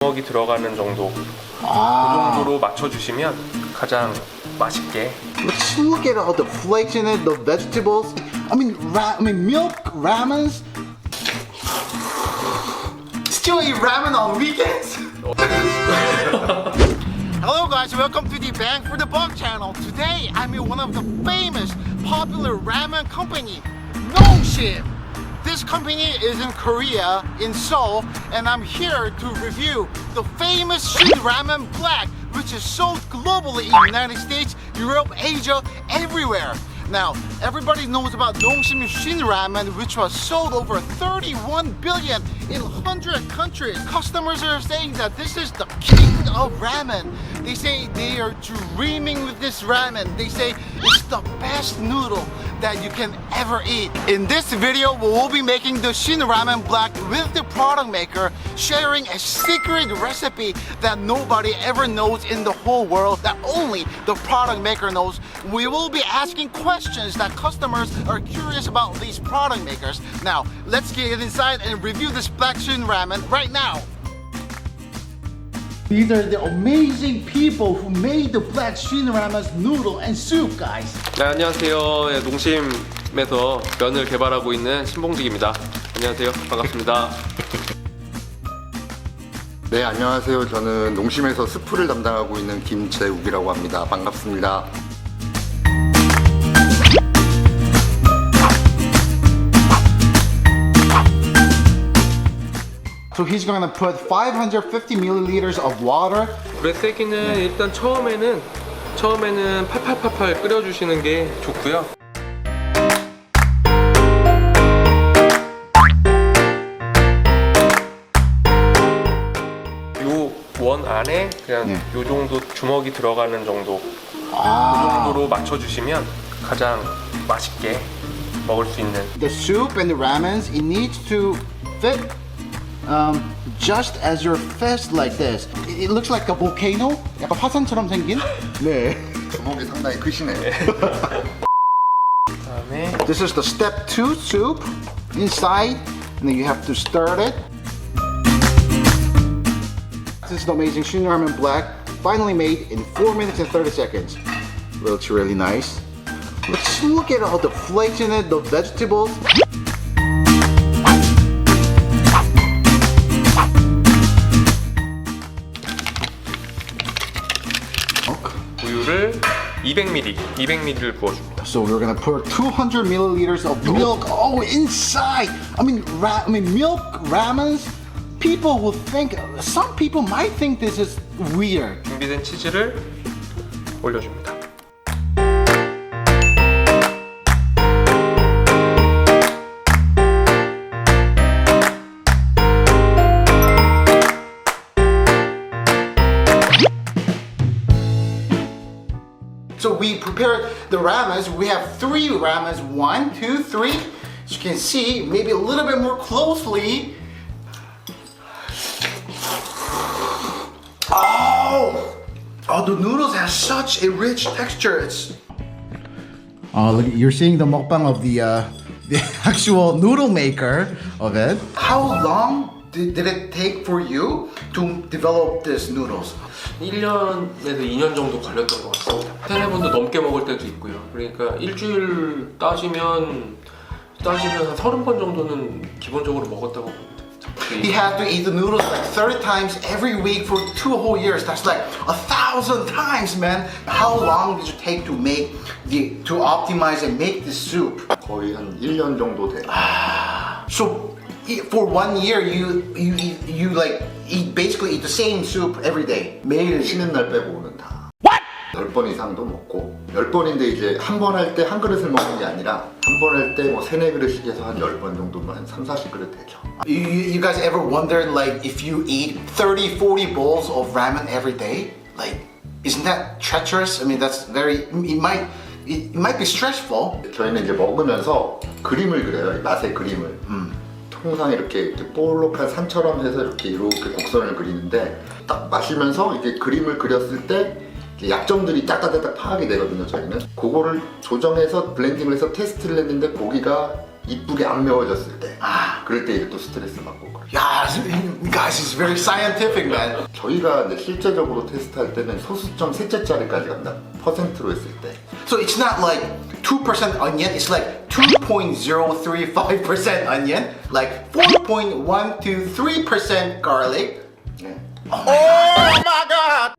주먹이 들어가는 정도 그 정도로 맞춰주시면 가장 맛있게. Let's look at all the flakes in it, the vegetables. I mean milk ramens. Still eat ramen on weekends? Hello guys, welcome to the Bang for the Buck channel. Today I'm in one of the famous popular ramen company, Nongshim. This company is in Korea, in Seoul, and I'm here to review the famous Shin Ramen Black, which is sold globally in the United States, Europe, Asia, everywhere. Now, everybody knows about Nongshim Shin Ramen, which was sold over 31 billion in 100 countries. Customers are saying that this is the king of ramen. They say they are dreaming with this ramen. They say it's the best noodle that you can ever eat. In this video, we will be making the Shin Ramen Black with the product maker, sharing a secret recipe that nobody ever knows in the whole world, that only the product maker knows. We will be asking questions that customers are curious about these product makers. Now, let's get inside and review this Black Shin Ramen right now. These are the amazing people who made the Black Shin Ramen's noodle and soup, guys. 네, 안녕하세요. 네, 농심에서 면을 개발하고 있는 신봉직입니다. 안녕하세요. 반갑습니다. 네, 안녕하세요. 저는 농심에서 스프를 담당하고 있는 김재욱이라고 합니다. 반갑습니다. So he's gonna put 550 milliliters of water. 브레세기는 일단 처음에는 팔팔팔팔 끓여주시는 게 좋고요. 요 원 안에 그냥 요 정도 주먹이 들어가는 정도 그 정도로 맞춰주시면 가장 맛있게 먹을 수 있는. The soup and the ramens, it needs to fit just as your fist like this. It looks like a volcano. 약간 화산처럼 생긴. 네. 주먹이 상당히 크시네요. 그다음에 This is the step 2 soup inside, and then you have to stir it. This is the amazing Shin Ramen Black, finally made in 4 minutes and 30 seconds. Looks really nice. Let's look at all the flakes in it, the vegetables. 우유를 200ml를 부어줍니다. So we're gonna put 200 milliliters of milk. Oh, inside. I mean, milk ramens. People will think. Some people might think this is weird. 준비된 치즈를 올려줍니다. So we prepared the ramens. We have 3 ramens. 1, 2, 3. As you can see, maybe a little bit more closely. Oh, the noodles have such a rich texture. It's. Oh, look! You're seeing the mukbang of the actual noodle maker of it. How long did it take for you to develop these noodles? 1년에서 2년 정도 걸렸던 것 같습니다. 3번도 넘게 먹을 때도 있고요. 그러니까 일주일 따지면 한 30번 정도는 기본적으로 먹었다고 봅니다. He had to eat the noodles like 30 times every week for 2 whole years. That's like 1,000 times, man. How long did you take to optimize and make this soup? 거의 한 1년 정도 돼요. So for 1 year, you like basically eat the same soup every day. 매일 쉬는 날 빼고는 다. What? 10번 이상도 먹고 10번인데 이제 한 번 할 때 한 그릇을 먹는 게 아니라 한 번 할 때 뭐 3, 4그릇씩 해서 한 10번 정도면 한 3, 40그릇 되죠. You guys ever wondered like if you eat 30, 40 bowls of ramen every day? Like, isn't that treacherous? I mean, that's very. It might be stressful. 저희는 이제 먹으면서 그림을 그려요. 이 맛의 그림을. 통상 이렇게 볼록한 산처럼 해서 이렇게 곡선을 그리는데 딱 마시면서 이게 그림을 그렸을 때 약점들이 딱딱딱 파악이 되거든요. 저희는 그거를 조정해서 블렌딩을 해서 테스트를 했는데 고기가 이쁘게 안 매워졌을 때 그럴 때 이제 또 스트레스 받고 그래요. Yeah, guys, it's very scientific, man. 저희가 이제 실제적으로 테스트할 때는 소수점 셋째짜리까지 간다. 퍼센트로 했을 때. So it's not like 2% onion, it's like 2.035% onion, like 4.123% garlic. 네. Oh my god!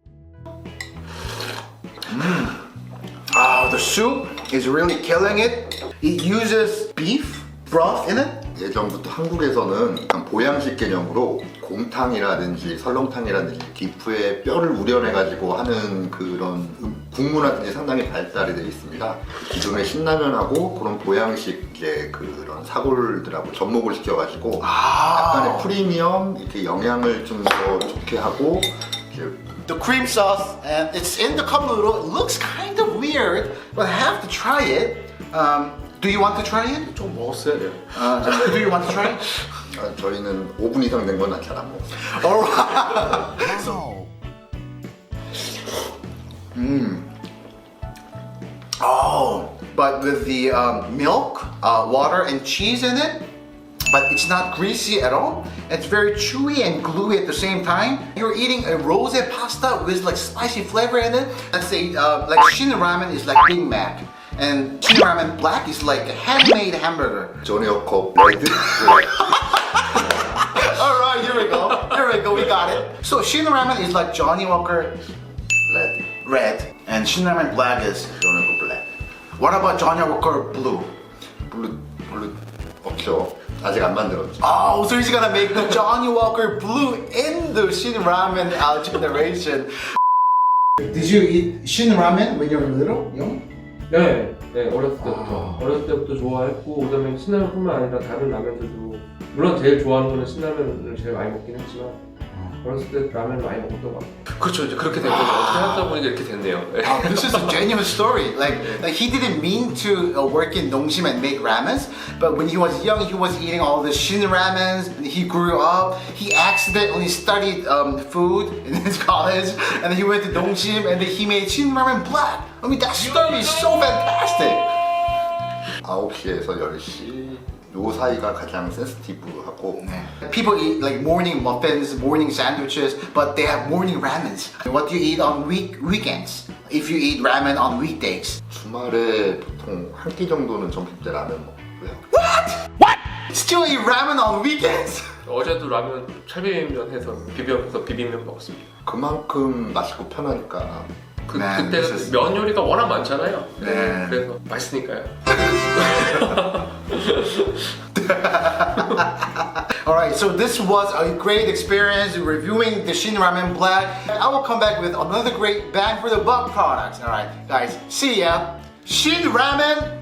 Oh, the soup is really killing it. It uses beef broth in it. 예전부터 한국에서는 약간 보양식 개념으로 곰탕이라든지 설렁탕이라든지 비프에 뼈를 우려내가지고 하는 그런 국문화든지 상당히 발달이 되어 있습니다. 기존의 신라면하고 그런 보양식 이제 그런 사골들하고 접목을 시켜가지고 약간의 프리미엄 이렇게 영양을 좀 더 좋게 하고 이제 The cream sauce and it's in the cup noodle. It looks kind of weird, but I have to try it. Do you want to try it? 좀 먹었어야 돼요. Do you want to try it? 저희는 5분 이상 된 건 잘 안 먹어요. Alright. Oh, but with the milk, water, and cheese in it, but it's not greasy at all. It's very chewy and gluey at the same time. You're eating a rose pasta with like spicy flavor in it. Let's say like Shin Ramen is like Big Mac, and Shin Ramen Black is like a handmade hamburger. 조니 워커 레드. Alright, here we go. Here we go, we got it. So Shin Ramen is like Johnny Walker 레드. Red, and Shin Ramen Black is. 조니 워커 블랙. What about Johnny Walker Blue? 블루 없죠. 아직 안 만들었죠. Oh, so he's gonna make the Johnny Walker Blue in the Shin Ramen generation. Did you eat Shin Ramen when you were little? Young? 네, 어렸을 때부터. 어렸을 때부터 좋아했고, 그다음에 신라면뿐만 아니라 다른 라면들도 물론 제일 좋아하는 거는 신라면을 제일 많이 먹긴 했지만 어렸을 때 라면을 많이 먹었던 것 같아요. 그렇죠, 이제 그렇게 된 거죠. 어떻게 하다 보니까 이렇게 됐네요. This is a genuine story. Like he didn't mean to work in Dongsim and make ramens, but when he was young, he was eating all the Shin ramens. And he grew up. He accidentally studied food in his college, and then he went to Dongsim, and then he made Shin ramen black. I mean, that story is so fantastic. 9시에서 10시 요 사이가 가장 센시티브하고 People eat like morning muffins, morning sandwiches, but they have morning ramens. What do you eat on weekends? If you eat ramen on weekdays? 주말에 보통 한 끼 정도는 점심 때 라면 먹고요. Still eat ramen on weekends? 어제도 라면 찰비빔면 해서 비빔면 먹었습니다. 그만큼 맛있고 편하니까. 그때 면 요리가 워낙 많잖아요. 네. 그래서 맛있으니까요. Alright, so this was a great experience reviewing the Shin Ramen Black. I will come back with another great bang for the buck product. Alright, guys, see ya. Shin Ramen